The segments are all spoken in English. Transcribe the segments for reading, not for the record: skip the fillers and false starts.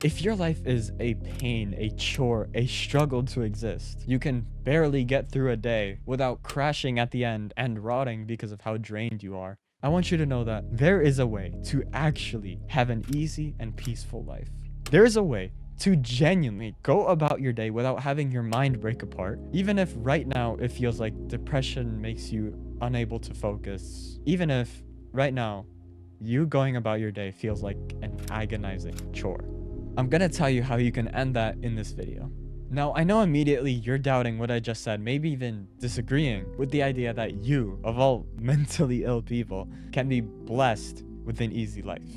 If your life is a pain, a chore, a struggle to exist, you can barely get through a day without crashing at the end and rotting because of how drained you are, I want you to know that there is a way to actually have an easy and peaceful life. There is a way to genuinely go about your day without having your mind break apart, even if right now it feels like depression makes you unable to focus, even if right now you going about your day feels like an agonizing chore. I'm gonna tell you how you can end that in this video. Now, I know immediately you're doubting what I just said, maybe even disagreeing with the idea that you, of all mentally ill people, can be blessed with an easy life.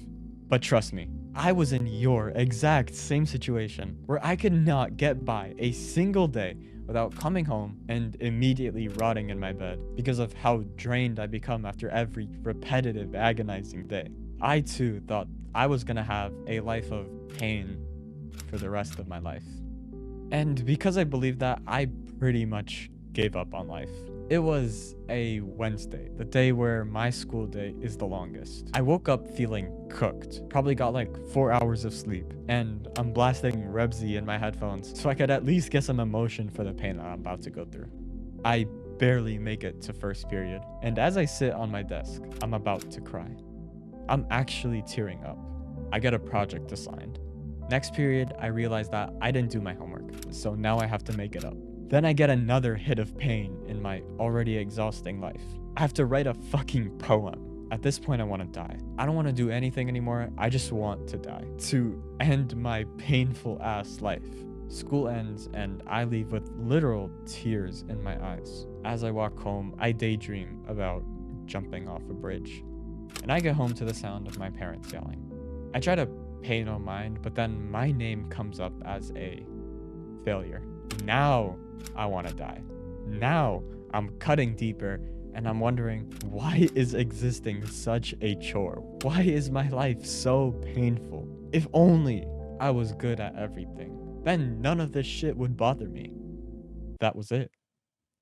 But trust me, I was in your exact same situation where I could not get by a single day without coming home and immediately rotting in my bed because of how drained I become after every repetitive, agonizing day. I too thought I was gonna have a life of pain for the rest of my life. And because I believed that, I pretty much gave up on life. It was a Wednesday, the day where my school day is the longest. I woke up feeling cooked, probably got like 4 hours of sleep, and I'm blasting Rebsy in my headphones so I could at least get some emotion for the pain that I'm about to go through. I barely make it to first period, and as I sit on my desk, I'm about to cry. I'm actually tearing up. I get a project assigned. Next period, I realize that I didn't do my homework, so now I have to make it up. Then I get another hit of pain in my already exhausting life. I have to write a fucking poem. At this point, I want to die. I don't want to do anything anymore. I just want to die. To end my painful ass life. School ends and I leave with literal tears in my eyes. As I walk home, I daydream about jumping off a bridge. And I get home to the sound of my parents yelling. I try to pay no mind, but then my name comes up as a failure. Now I want to die. Now I'm cutting deeper and I'm wondering, why is existing such a chore? Why is my life so painful? If only I was good at everything, then none of this shit would bother me. That was it.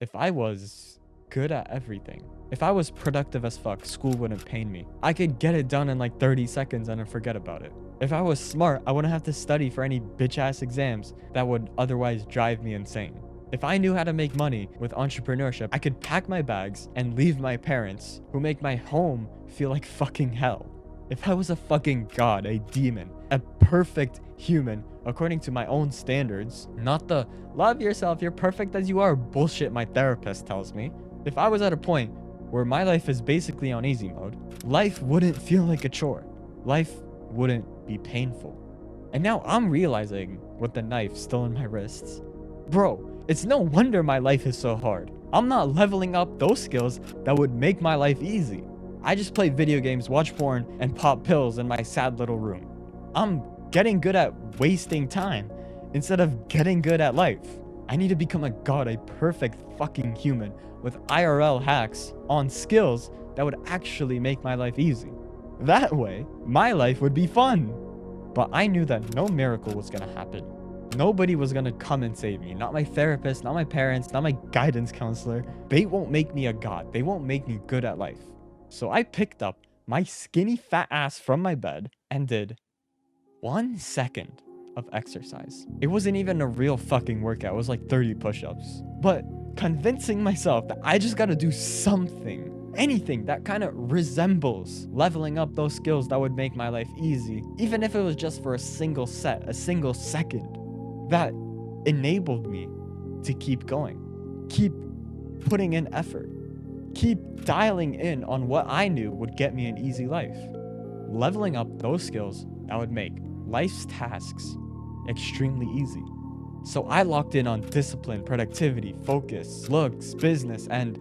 If I was good at everything, if I was productive as fuck, school wouldn't pain me. I could get it done in like 30 seconds and then forget about it. If I was smart, I wouldn't have to study for any bitch-ass exams that would otherwise drive me insane. If I knew how to make money with entrepreneurship, I could pack my bags and leave my parents, who make my home feel like fucking hell. If I was a fucking god, a demon, a perfect human, according to my own standards, not the love yourself, you're perfect as you are bullshit my therapist tells me. If I was at a point where my life is basically on easy mode, life wouldn't feel like a chore. Life wouldn't be painful. And now I'm realizing with the knife still in my wrists, bro, it's no wonder my life is so hard. I'm not leveling up those skills that would make my life easy. I just play video games, watch porn, and pop pills in my sad little room. I'm getting good at wasting time instead of getting good at life. I need to become a god, a perfect fucking human with IRL hacks on skills that would actually make my life easy. That way, my life would be fun. But I knew that no miracle was gonna happen. Nobody was gonna come and save me. Not my therapist, not my parents, not my guidance counselor. They won't make me a god. They won't make me good at life. So I picked up my skinny fat ass from my bed and did 1 second of exercise. It wasn't even a real fucking workout. It was like 30 push-ups. But convincing myself that I just gotta do something, anything that kind of resembles leveling up those skills that would make my life easy, even if it was just for a single set, a single second, that enabled me to keep going, keep putting in effort, keep dialing in on what I knew would get me an easy life. Leveling up those skills that would make life's tasks extremely easy. So I locked in on discipline, productivity, focus, looks, business, and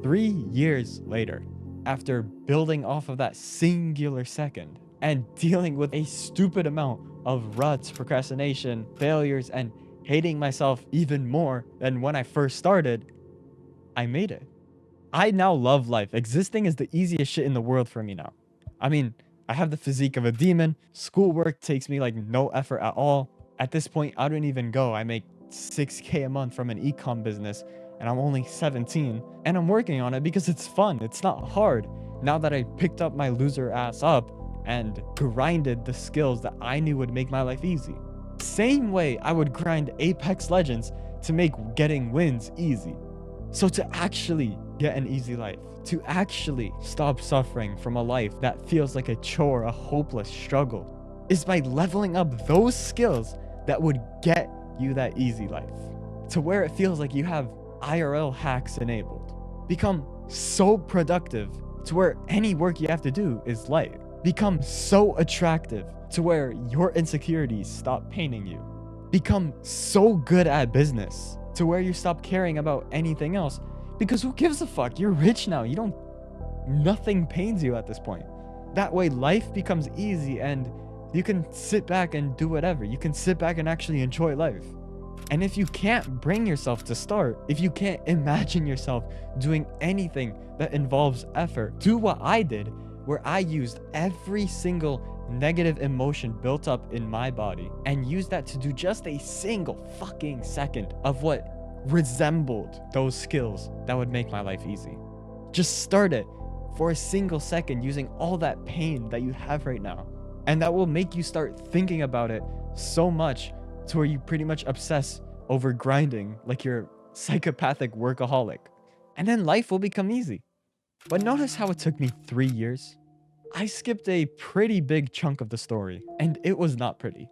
3 years later, after building off of that singular second and dealing with a stupid amount of ruts, procrastination, failures, and hating myself even more than when I first started, I made it. I now love life. Existing is the easiest shit in the world for me now. I mean, I have the physique of a demon. Schoolwork takes me like no effort at all. At this point, I don't even go. I make $6K a month from an ecom business and I'm only 17 and I'm working on it because it's fun. It's not hard. Now that I picked up my loser ass up, and grinded the skills that I knew would make my life easy. Same way I would grind Apex Legends to make getting wins easy. So to actually get an easy life, to actually stop suffering from a life that feels like a chore, a hopeless struggle, is by leveling up those skills that would get you that easy life. To where it feels like you have IRL hacks enabled. Become so productive to where any work you have to do is light. Become so attractive to where your insecurities stop paining you. Become so good at business to where you stop caring about anything else, because who gives a fuck? You're rich now. Nothing pains you at this point. That way life becomes easy and you can sit back and do whatever. You can sit back and actually enjoy life. And if you can't bring yourself to start, if you can't imagine yourself doing anything that involves effort, do what I did, where I used every single negative emotion built up in my body and used that to do just a single fucking second of what resembled those skills that would make my life easy. Just start it for a single second using all that pain that you have right now. And that will make you start thinking about it so much to where you pretty much obsess over grinding like you're psychopathic workaholic. And then life will become easy. But notice how it took me 3 years? I skipped a pretty big chunk of the story, and it was not pretty.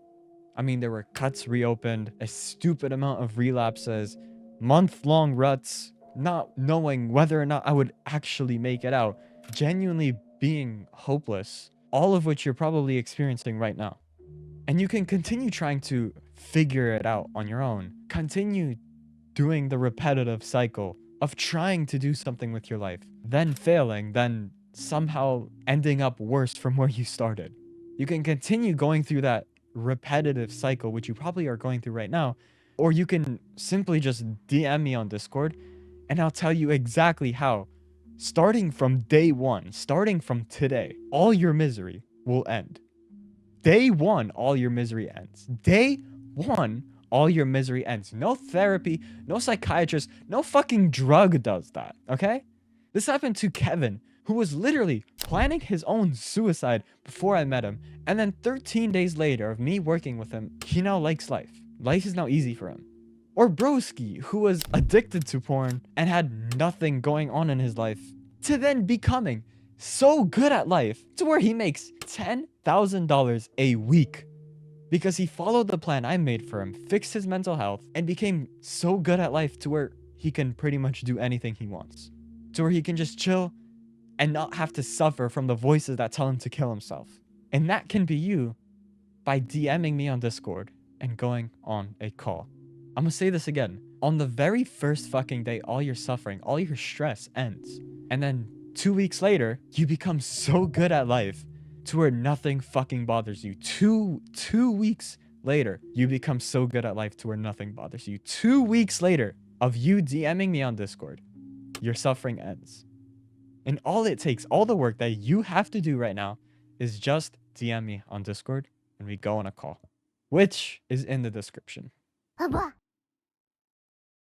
I mean, there were cuts reopened, a stupid amount of relapses, month-long ruts, not knowing whether or not I would actually make it out, genuinely being hopeless, all of which you're probably experiencing right now. And you can continue trying to figure it out on your own. Continue doing the repetitive cycle of trying to do something with your life, then failing, then somehow ending up worse from where you started. You can continue going through that repetitive cycle, which you probably are going through right now, or you can simply just DM me on Discord and I'll tell you exactly how, starting from day one, starting from today, all your misery will end. Day one, all your misery ends. Day one, all your misery ends. No therapy, no psychiatrist, no fucking drug does that, okay? This happened to Kevin, who was literally planning his own suicide before I met him, and then 13 days later of me working with him, he now likes life. Life is now easy for him. Or Broski, who was addicted to porn and had nothing going on in his life, to then becoming so good at life to where he makes $10,000 a week because he followed the plan I made for him, fixed his mental health, and became so good at life to where he can pretty much do anything he wants. To where he can just chill and not have to suffer from the voices that tell him to kill himself. And that can be you by DMing me on Discord and going on a call. I'm gonna say this again. On the very first fucking day, all your suffering, all your stress ends. And then 2 weeks later, you become so good at life to where nothing fucking bothers you. Two weeks later, you become so good at life to where nothing bothers you. 2 weeks later of you DMing me on Discord, your suffering ends. And all it takes, all the work that you have to do right now is just DM me on Discord and we go on a call, which is in the description.